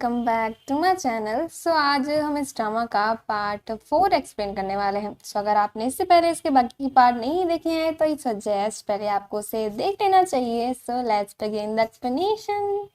Welcome back to my channel. आज हम इस ड्रामा का पार्ट 4 एक्सप्लेन करने वाले हैं। अगर आपने इससे पहले इसके बाकी की पार्ट नहीं देखे हैं तो आई सजेस्ट पहले आपको उसे देख लेना चाहिए। Let's begin the explanation.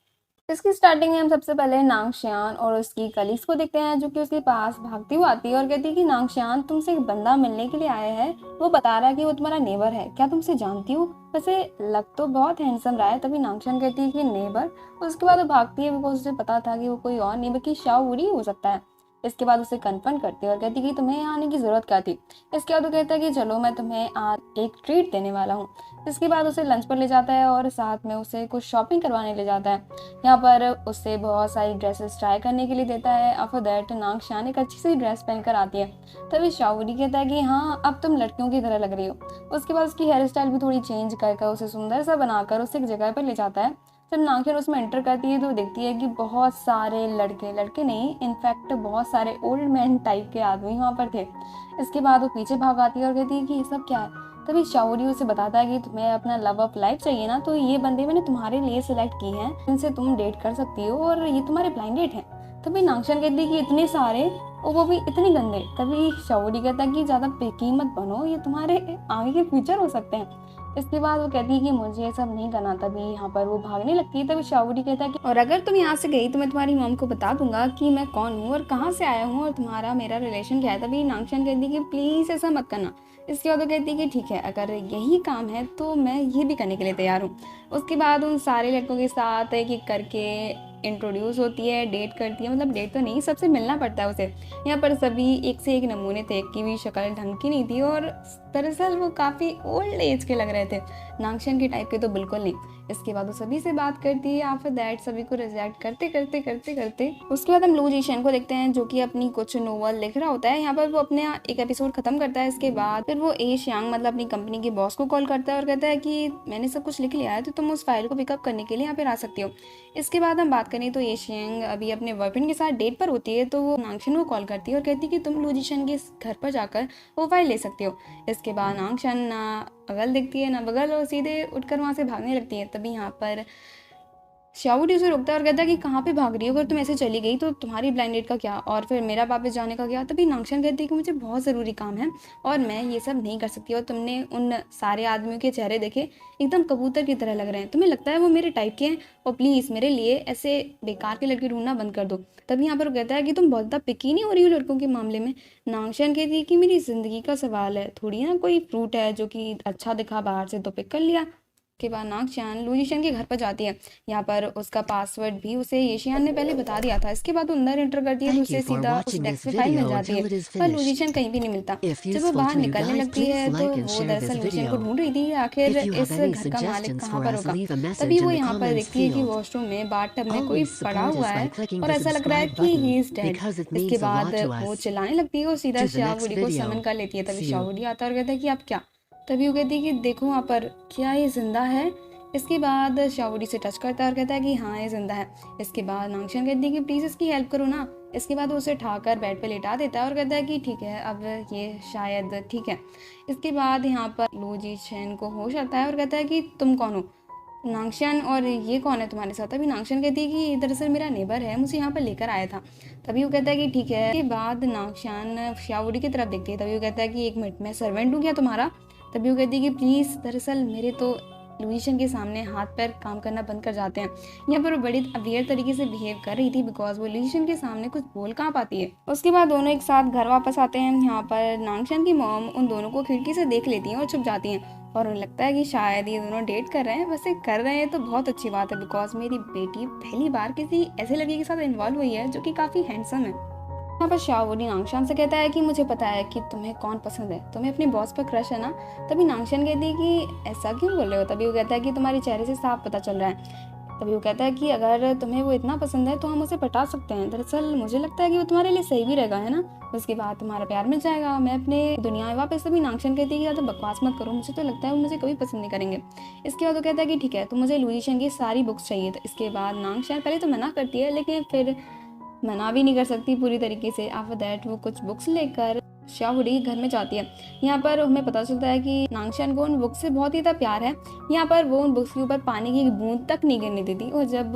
इसकी स्टार्टिंग में हम सबसे पहले नांगशियान और उसकी कलीग्स को देखते हैं, जो कि उसके पास भागती हुई आती है और कहती है कि नांगशियान, तुमसे एक बंदा मिलने के लिए आया है। वो बता रहा है कि वो तुम्हारा नेबर है, क्या तुमसे जानती हो? वैसे लग तो बहुत हैंडसम रहा है। तभी नांगशियान कहती है कि नेबर। उसके बाद वो भागती है बिकॉज उसे पता था कि वो कोई और नहीं बल्कि शाओ वुडी हो सकता है। इसके बाद उसे कन्फर्म करती है और कहती है कि तुम्हें यहाँ आने की जरूरत क्या थी। इसके बाद वो कहता है कि चलो मैं तुम्हें आज एक ट्रीट देने वाला हूँ। इसके बाद उसे लंच पर ले जाता है और साथ में उसे कुछ शॉपिंग करवाने ले जाता है। यहाँ पर उससे बहुत सारी ड्रेसेस ट्राई करने के लिए देता है। आफ्टर दैट नांगशियान एक अच्छी सी ड्रेस पहनकर आती है। तभी शाओ वुडी कहता है कि हाँ, अब तुम लड़कियों की तरह लग रही हो। उसके बाद उसकी हेयर स्टाइल भी थोड़ी चेंज कर उसे सुंदर सा बनाकर उसे एक जगह पर ले जाता है। जब नांगशियान उसमें एंटर करती है तो देखती है कि बहुत सारे लड़के नहीं, इनफैक्ट बहुत सारे ओल्ड मैन टाइप के आदमी वहाँ पर थे। इसके बाद वो पीछे भाग आती है और कहती है कि ये सब क्या है। तभी शाओ वुडी उसे बताता है कि तुम्हें अपना लव ऑफ लाइफ चाहिए ना, तो ये बंदे मैंने तुम्हारे लिए सिलेक्ट किए हैं, इनसे तुम डेट कर सकती हो और ये तुम्हारे ब्लाइंड डेट हैं। तभी नांगशियान कहती है कि इतने सारे और वो भी इतने गंदे। तभी शाओ वुडी कहता है कि ज्यादा पिकी मत बनो, ये तुम्हारे आगे के फ्यूचर हो सकते हैं। इसके बाद वो कहती है कि मुझे ये सब नहीं करना। तभी यहाँ पर वो भागने लगती है। तभी शाओ वुडी कहता है कि और अगर तुम यहाँ से गई तो मैं तुम्हारी मॉम को बता दूंगा कि मैं कौन हूँ और कहाँ से आया हूँ और तुम्हारा मेरा रिलेशन क्या है। तभी नांगशियान कहती है कि प्लीज ऐसा मत करना। इसके बाद वो कहती है कि ठीक है, अगर यही काम है तो मैं ये भी करने के लिए तैयार हूँ। उसके बाद उन सारे लड़कों के साथ एक एक करके इंट्रोड्यूस होती है, डेट करती है। मतलब डेट तो नहीं, सबसे मिलना पड़ता है उसे। यहाँ पर सभी एक से एक नमूने थे, एक की भी शक्ल ढंग की नहीं थी और दरअसल वो काफ़ी ओल्ड एज के लग रहे थे। नांगशियान के टाइप के तो बिल्कुल नहीं। इसके बाद वो सभी से बात करती है। आफ्टर दैट सभी को रिजेक्ट करते करते करते करते उसके बाद हम लू जीशन को देखते हैं, जो कि अपनी कुछ नोवेल लिख रहा होता है। यहाँ पर वो अपने एक एपिसोड खत्म करता है। इसके बाद फिर वो ए शियांग मतलब अपनी कंपनी के बॉस को कॉल करता है और कहता है कि मैंने सब कुछ लिख लिया है, तो तुम उस फाइल को पिकअप करने के लिए यहाँ पे आ सकती हो। इसके बाद हम बात करें तो ये शियांग अभी अपने बॉयफ्रेंड के साथ डेट पर होती है, तो वो नांगशियान को कॉल करती है और कहती है कि तुम लू जीशन के घर पर जाकर वो फाइल ले सकती हो। इसके बाद नांगशियान ना अगल देखती है ना बगल और सीधे उठकर वहाँ से भागने लगती है। तभी यहाँ पर शाओ वुडी उसे रोकता है और कहता है कि कहाँ पे भाग रही हो, अगर तुम ऐसे चली गई तो तुम्हारी ब्लाइंड डेट का क्या और फिर मेरा वापस जाने का क्या। तभी नांगशियान कहती है कि मुझे बहुत ज़रूरी काम है और मैं ये सब नहीं कर सकती। और तुमने उन सारे आदमियों के चेहरे देखे, एकदम कबूतर की तरह लग रहे हैं, तुम्हें लगता है वो मेरे टाइप के हैं? और प्लीज़ मेरे लिए ऐसे बेकार के लड़के ढूंढना बंद कर दो। तभी यहाँ पर वो कहता है कि तुम बहुत ज़्यादा पिकी नहीं हो रही हो लड़कों के मामले में। नांगशियान कहती है कि मेरी ज़िंदगी का सवाल है, थोड़ी ना कोई फ्रूट है जो कि अच्छा दिखा बाहर से तो पिक कर लिया। के बाद नांगशियान लू जीशन के घर पर जाती है। यहाँ पर उसका पासवर्ड भी उसे ये शियान ने पहले बता दिया था। इसके बाद वो अंदर एंटर करती है तो उसे सीधा उस डेस्क में फाइल मिल जाती है, पर लू जीशन कहीं भी नहीं मिलता। जब वो बाहर निकलने लगती है तो वो दरअसल लू जीशन को ढूंढ रही थी, आखिर इस घर का मालिक कहाँ पर होगा। तभी वो यहाँ पर देखती है कि वॉशरूम में बाथटब में कोई पड़ा हुआ है और ऐसा लग रहा है कि ही इज डेड। इसके बाद वो चिल्लाने लगती है और सीधा शाओ वुडी को समन कर लेती है। तभी शाओ वुडी आता है और कहता है कि आप क्या। तभी वो कहती है कि देखो वहाँ पर, क्या ये जिंदा है? इसके बाद शाओ वुडी से टच करता है और कहता है कि हाँ ये जिंदा है। इसके बाद नांगशियान कहती है कि प्लीज़ इसकी हेल्प करो ना। इसके बाद वो उसे उठाकर बेड पे लेटा देता है और कहता है कि ठीक है, अब ये शायद ठीक है। इसके बाद यहाँ पर लू जीशन को होश आता है और कहता है कि तुम कौन हो नांगशियान, और ये कौन है तुम्हारे साथ? अभी नांगशियान कहती है कि दरअसल मेरा नेबर है, मुझे यहाँ पर लेकर आया था। तभी वो कहता है कि ठीक है। इसके बाद नांगशियान शाओ वुडी की तरफ देखती है। तभी वो कहता है कि एक मिनट, मैं सर्वेंट हूँ क्या तुम्हारा? तभी वो कहती है कि प्लीज़, दरअसल मेरे तो लू जीशन के सामने हाथ पैर काम करना बंद कर जाते हैं। यहाँ पर वो बड़ी अवियर तरीके से बिहेव कर रही थी बिकॉज वो लू जीशन के सामने कुछ बोल कहाँ पाती है। उसके बाद दोनों एक साथ घर वापस आते हैं। यहाँ पर नांगशियान की मॉम उन दोनों को खिड़की से देख लेती हैं और छुप जाती हैं और उन्हें लगता है कि शायद ये दोनों डेट कर रहे हैं। वैसे कर रहे हैं तो बहुत अच्छी बात है बिकॉज मेरी बेटी पहली बार किसी ऐसे लड़के के साथ इन्वॉल्व हुई है जो कि काफ़ी हैंडसम है। यहाँ पर शाओ वुडी नांगशियान से कहता है कि मुझे पता है कि तुम्हें कौन पसंद है, तुम्हें अपने बॉस पर क्रश है ना। तभी नांगशियान कहती है कि ऐसा क्यों बोल रहे हो? तभी वो कहता है कि तुम्हारे चेहरे से साफ पता चल रहा है। तभी वो कहता है कि अगर तुम्हें वो इतना पसंद है तो हम उसे पटा सकते हैं, दरअसल मुझे लगता है कि वो तुम्हारे लिए सही भी रहेगा, है ना। उसके बाद तुम्हारा प्यार मिल जाएगा, मैं अपने दुनिया में वापस। तभी नांगशियान कहती है कि ज़्यादा बकवास मत करो, मुझे तो लगता है वो मुझे कभी पसंद नहीं करेंगे। इसके बाद वो कहता है कि ठीक है, तो मुझे लू जीशन की सारी बुक्स चाहिए। तो इसके बाद नांगशियान पहले तो मना करती है, लेकिन फिर मना भी नहीं कर सकती पूरी तरीके से। आफ्टर दैट वो कुछ बुक्स लेकर शाओ वुडी के घर में जाती है। यहाँ पर हमें पता चलता है कि नांगशियान को उन बुक्स से बहुत ही ज़्यादा प्यार है। यहाँ पर वो उन बुक्स के ऊपर पानी की बूंद तक नहीं गिरने देती और जब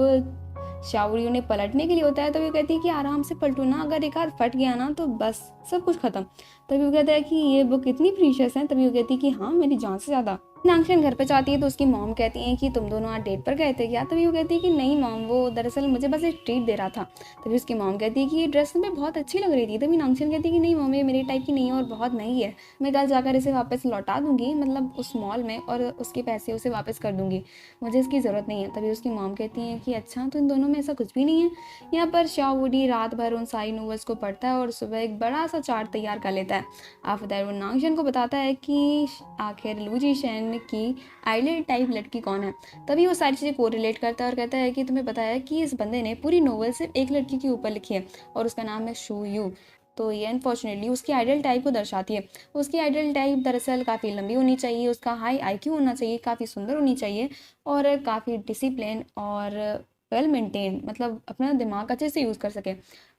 शाओरी उन्हें पलटने के लिए होता है, तभी वो कहती है कि आराम से पलटो ना, अगर एक हाथ फट गया ना तो बस सब कुछ खत्म। तभी वो कहता है कि ये बुक इतनी प्रीशियस है। तभी वो कहती है कि हाँ, मेरी जान से ज़्यादा। नांगशन घर पे जाती है तो उसकी मॉम कहती है कि तुम दोनों आज डेट पर गए थे क्या? तभी वो कहती है कि नहीं मॉम, वो दरअसल मुझे बस एक ट्रीट दे रहा था। तभी उसकी मॉम कहती है कि ये ड्रेस तुम्हें बहुत अच्छी लग रही थी। तभी नांगशन कहती है कि नहीं मॉम, ये मेरे टाइप की नहीं है और बहुत महंगी है, मैं कल जाकर इसे वापस लौटा दूंगी, मतलब उस मॉल में, और उसके पैसे उसे वापस कर दूंगी, मुझे इसकी ज़रूरत नहीं है। तभी उसकी मॉम कहती है कि अच्छा, तो इन दोनों में ऐसा कुछ भी नहीं है। यहाँ पर शाओरी रात भर उन सारी नोवेल्स को पढ़ता है और सुबह एक बड़ा सा चार्ट तैयार कर लेता है। आफ्टर दैट वो नांगशन को बताता है कि आखिर लू जीशन की आइडियल टाइप लड़की कौन है। तभी वो सारी चीज़ें कोरिलेट करता है और कहता है कि तुम्हें पता है कि इस बंदे ने पूरी नोवेल सिर्फ एक लड़की के ऊपर लिखी है और उसका नाम है शू यू। तो ये अनफॉर्चुनेटली उसकी आइडियल टाइप को दर्शाती है। उसकी आइडियल टाइप दरअसल काफ़ी लंबी होनी चाहिए, उसका हाई आईक्यू होना चाहिए, काफ़ी सुंदर होनी चाहिए और काफ़ी डिसिप्लिन और वेल मेंटेन, मतलब अपना दिमाग अच्छे से यूज़ कर सके।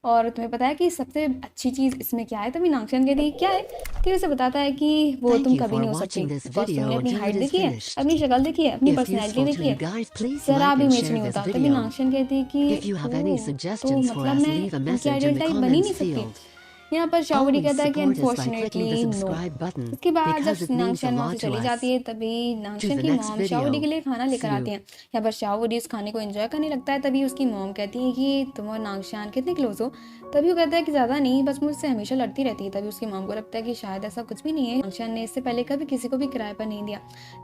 और तुम्हें पता है कि सबसे अच्छी चीज़ इसमें क्या है? तभी नांगशन कहती है क्या है? कि उसे बताता है कि वो Thank तुम you कभी for नहीं हो सकती, watching this बिकॉज तुमने video अपनी until हाइट it is देखी है, finished. अपनी शक्ल देखी है, अपनी If पर्सनैलिटी useful देखी to you है, guys, please ज़रा like भी and मैच share नहीं this होता। तभी video. नांगशन कहती है कि If you have any ओह, तो suggestions for मतलब us, मैं leave a उनकी message ideal in the type बन ही नहीं comments सकती। field. यहाँ पर शाओरी Always कहता है कि support us by clicking the unfortunately no. subscribe button इसके बाद जब because it means a नांगशन वहाँ से lot to चली us. जाती है तभी To नांगशन the की next मॉम शाओरी के video. लिए खाना लेकर See आती you. हैं। यहाँ पर शाओरी उस खाने को एंजॉय करने लगता है। तभी उसकी मॉम कहती है कि तुम और नांगशन कितने क्लोज हो? तभी वो कहता है कि ज़्यादा नहीं, बस मुझसे हमेशा लड़ती रहती है। तभी उसकी मॉम को लगता है कि शायद ऐसा कुछ भी नहीं है, नांगशन ने इससे पहले कभी किसी को भी किराए पर नहीं दिया।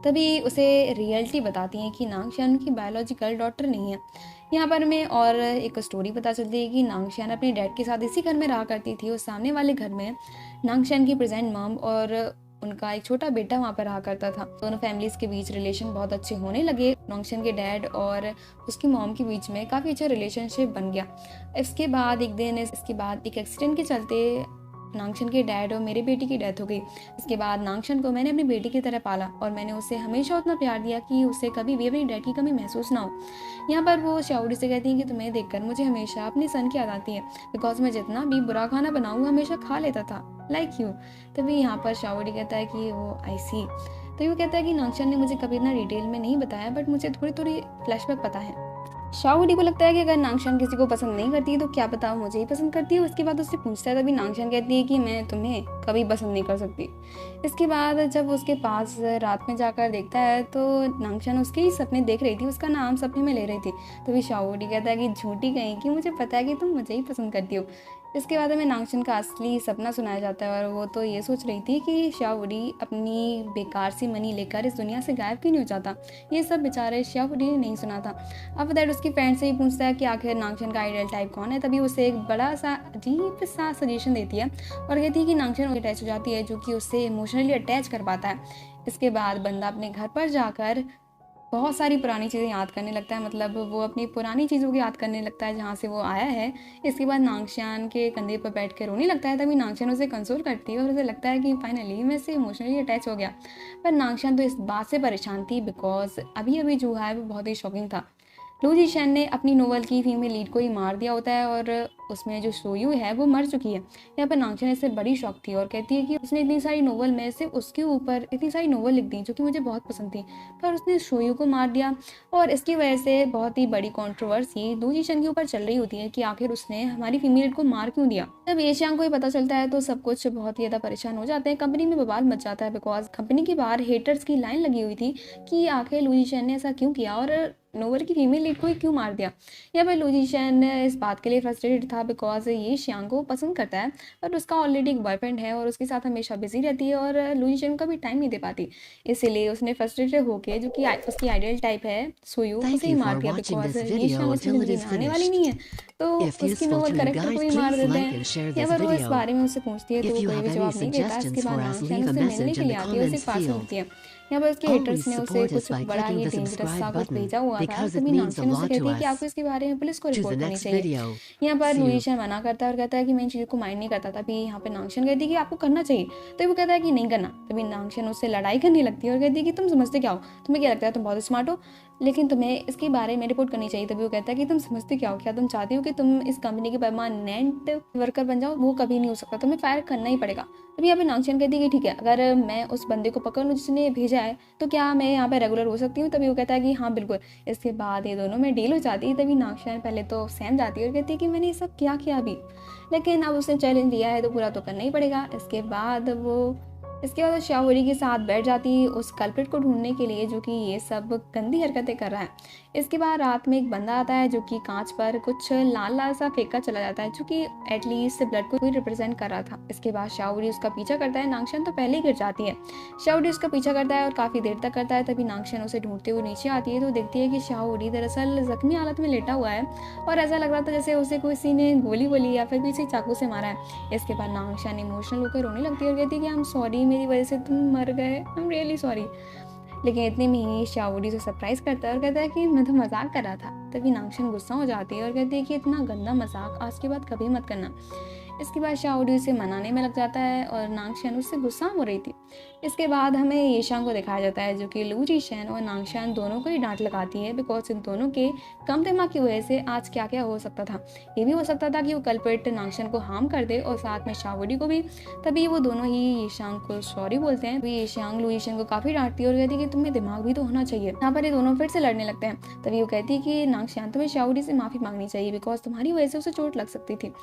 तभी उसे रियलिटी बताती हैं कि नांगशन उनकी बायोलॉजिकल डॉटर नहीं है। यहाँ पर हमें और एक स्टोरी पता चलती है कि नांगशन अपने डैड के साथ इसी घर में रहा करती थी और सामने वाले घर में नांगशन की प्रेजेंट मॉम और उनका एक छोटा बेटा वहाँ पर रहा करता था। दोनों फैमिलीज के बीच रिलेशन बहुत अच्छे होने लगे। नांगशन के डैड और उसकी मॉम के बीच में काफ़ी अच्छा रिलेशनशिप बन गया। इसके बाद एक एक्सीडेंट के चलते नांगशन के डैड और मेरे बेटी की डेथ हो गई। इसके बाद नांगशन को मैंने अपनी बेटी की तरह पाला और मैंने उसे हमेशा उतना प्यार दिया कि उसे कभी भी अपनी डैड की कमी महसूस ना हो। यहाँ पर वो शाओरी से कहती हैं कि तुम्हें देखकर मुझे हमेशा अपनी सन की याद आती है, बिकॉज मैं जितना भी बुरा खाना बनाऊँ हमेशा खा लेता था, लाइक यू। तभी यहाँ पर शाओरी कहता है कि वो आई सी। तो वो कहता है कि नांगशन ने मुझे कभी इतना डिटेल में नहीं बताया, बट मुझे थोड़ी थोड़ी फ्लैशबैक पता है। शाओरी को लगता है कि अगर नांगशन किसी को पसंद नहीं करती है तो क्या पता मुझे ही पसंद करती है। उसके बाद उससे पूछता है, तभी नांगशन कहती है कि मैं तुम्हें कभी पसंद नहीं कर सकती। इसके बाद जब उसके पास रात में जाकर देखता है तो नांगशन उसके ही सपने देख रही थी, उसका नाम सपने में ले रही थी। तभी शाओरी कहता है कि झूठी कहीं कि मुझे पता है कि तुम मुझे ही पसंद करती हो। इसके बाद हमें नांगशन का असली सपना सुनाया जाता है और वो तो ये सोच रही थी कि शाओरी अपनी बेकार सी मनी लेकर इस दुनिया से गायब क्यों नहीं हो जाता। ये सब बेचारे शाओरी ने नहीं सुना था। अब दैट उसकी फ्रेंड से ही पूछता है कि आखिर नांगशन का आइडियल टाइप कौन है। तभी उसे एक बड़ा सा अजीब सा सजेशन देती है और कहती है कि नांगशन अटैच हो जाती है, जो कि उससे इमोशनली अटैच कर पाता है। इसके बाद बंदा अपने घर पर जाकर बहुत सारी पुरानी चीज़ें याद करने लगता है, मतलब वो अपनी पुरानी चीज़ों को याद करने लगता है जहाँ से वो आया है। इसके बाद नांगशन के कंधे पर बैठ कर रोने लगता है। तभी नांगशन उसे कंसोल करती है और उसे लगता है कि फाइनली मैं इससे इमोशनली अटैच हो गया। पर नांगशन तो इस बात से परेशान थी बिकॉज अभी अभी जो है वो बहुत ही शॉकिंग था। लू जीशन ने अपनी नोवेल की फीमेल लीड को ही मार दिया होता है और उसमें जो सोयू है वो मर चुकी है। यहाँ पर नांगशन इससे बड़ी शौक थी और कहती है कि उसने इतनी सारी नोवेल में सिर्फ उसके ऊपर इतनी सारी नोवेल लिख दी जो कि मुझे बहुत पसंद थी, पर उसने सोयू को मार दिया। और इसकी वजह से बहुत ही बड़ी कंट्रोवर्सी लू जीशन के ऊपर चल रही होती है कि आखिर उसने हमारी फीमेल लीड को मार क्यों दिया। जब एशियांग को ही पता चलता है तो सब कुछ बहुत ही ज़्यादा परेशान हो जाते हैं। कंपनी में बवाल मच जाता है बिकॉज कंपनी के बाहर हेटर्स की लाइन लगी हुई थी कि आखिर लू जीशन ने ऐसा क्यों किया और नोवेल की फीमेल लीड को ही क्यों मार दिया। यहाँ पर लू जीशन इस बात के लिए फ्रस्ट्रेटेड था बिकॉज ये शियांग को पसंद करता है, पर उसका ऑलरेडी एक बॉयफ्रेंड है और उसके साथ हमेशा बिजी रहती है और लू जीशन को भी टाइम नहीं दे पाती। इसीलिए उसने फ्रस्ट्रेटेड होकर जो कि उसकी आइडियल टाइप है सोयू, Thank उसे ही you मार for दिया watching बिकॉज this ये video शियांग उसकी until it जिंदगी is में आने वाली finished. नहीं है, तो If उसकी useful novel to you character guys, को ही मार please देते like हैं। and share यहाँ this पर वो इस video. बारे में उससे पूछती है तो If वो you कोई have भी any जवाब नहीं देता। इसके suggestions बाद for us, नांगशन leave a उसे मिलने message के in लिए the आती है, उसे comments पास field. मिलती है। यहाँ पर उसके Always हेटर्स ने उसे support us कुछ by बड़ा clicking ही the डेंजरस सा subscribe कुछ button भेजा हुआ था। because it तभी means a नांगशन उससे lot कहती to है कि us. आपको इसके बारे में पुलिस को To the रिपोर्ट करनी next चाहिए। video. यहाँ पर See लू you. जीशन मना करता है और कहता है कि मैं इन चीज़ों को माइंड नहीं करता। तभी यहाँ पे नांगशन कहती है कि आपको करना चाहिए, तो वो कहता है कि नहीं करना। तभी नांगशन उससे लड़ाई करने लगती है और कहती है कि तुम समझते क्या हो, तुम्हें क्या लगता है तुम बहुत स्मार्ट हो, लेकिन तुम्हें इसके बारे में रिपोर्ट करनी चाहिए। तभी वो कहता है कि तुम समझते क्या हो, क्या तुम चाहती हो कि तुम इस कंपनी के परमानेंट वर्कर बन जाओ? वो कभी नहीं हो सकता, तुम्हें फायर करना ही पड़ेगा। तभी यहाँ पे नांगशन कहती है कि ठीक है, अगर मैं उस बंदे को पकड़ लूँ जिसने भेजा है तो क्या मैं यहाँ पे रेगुलर हो सकती हूँ? तभी वो कहता है कि हाँ बिल्कुल। इसके बाद ये दोनों में डील हो जाती है। तभी नांगशन पहले तो सहम जाती है और कहती है कि मैंने ये सब क्या किया अभी, लेकिन अब उसने चैलेंज लिया है तो पूरा तो करना ही पड़ेगा। इसके बाद वो शाओरी के साथ बैठ जाती है उस कल्प्रिट को ढूंढने के लिए जो कि ये सब गंदी हरकतें कर रहा है। इसके बाद रात में एक बंदा आता है जो कि कांच पर कुछ लाल लाल सा फेंका चला जाता है, जो कि एटलीस्ट ब्लड को रिप्रेजेंट कर रहा था। इसके बाद शाओरी उसका पीछा करता है। नांगशन तो पहले ही गिर जाती है। शाओरी उसका पीछा करता है और काफ़ी देर तक करता है। तभी नांगशन उसे ढूंढते हुए नीचे आती है तो देखती है कि शाओरी दरअसल जख्मी हालत में लेटा हुआ है और ऐसा लग रहा था जैसे उसे किसी ने गोली बोली या फिर किसी चाकू से मारा है। इसके बाद नांगशन इमोशनल होकर रोने लगती है और कहती है कि आई एम सॉरी, मेरी वजह से तुम मर गए, आई एम रियली सॉरी। लेकिन इतने में ही शाओरी से सरप्राइज करता है और कहता है कि मैं तो मजाक कर रहा था। तभी नांगशन गुस्सा हो जाती है और कहती है कि इतना गंदा मजाक आज के बाद कभी मत करना। इसके बाद शाओरी उसे मनाने में लग जाता है और नांगशन उससे गुस्सा हो रही थी। इसके बाद हमें येशांग को दिखाया जाता है जो कि लू जीशन और नांगशन दोनों को ही डांट लगाती है, बिकॉज इन दोनों के कम दिमाग की वजह से आज क्या क्या हो सकता था। ये भी हो सकता था कि वो कल्प्रिट नांगशन को हार्म कर दे और साथ में शाओरी को भी। तभी वो दोनों ही येशांग को सॉरी बोलते हैं। येशांग लू जीशन को काफ़ी डांटती है और कहती है कि तुम्हें दिमाग भी तो होना चाहिए। यहाँ पर ये दोनों फिर से लड़ने लगते हैं। तभी वो कहती है कि नांगशन तुम्हें शाओरी से माफ़ी मांगनी चाहिए, बिकॉज तुम्हारी वजह से उसे चोट लग सकती थी।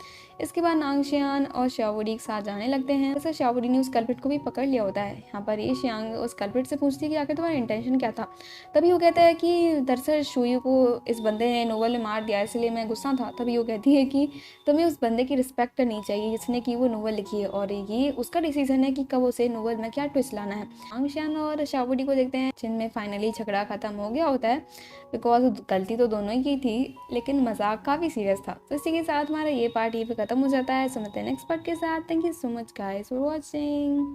इसके बाद नांगशन और शाओरी एक साथ जाने लगते हैं। वैसे शाओरी ने उस कल्प्रिट को भी पकड़ लिया होता है। यहाँ पर ये शियांग उस कल्प्रिट से पूछती है कि आखिर तुम्हारा इंटेंशन क्या था। तभी वो कहता है कि दरअसल शुयू को इस बंदे ने नोवेल में मार दिया, इसलिए मैं गुस्सा था। तभी वो कहती है कि तुम्हें उस बंदे की रिस्पेक्ट करनी चाहिए जिसने कि वो नोवेल लिखी है और ये उसका डिसीजन है कि कब उसे नोवेल में क्या ट्विस्ट लाना है। नांगशन और शाओरी को देखते हैं जिनमें फाइनली झगड़ा खत्म हो गया होता है, बिकॉज गलती तो दोनों ही की थी लेकिन मजाक काफ़ी सीरियस था। तो इसी के साथ हमारा ये पार्ट ये पे ख़त्म हो जाता है। सुनते हैं नेक्स्ट पार्ट के साथ। Thank you so much guys for watching.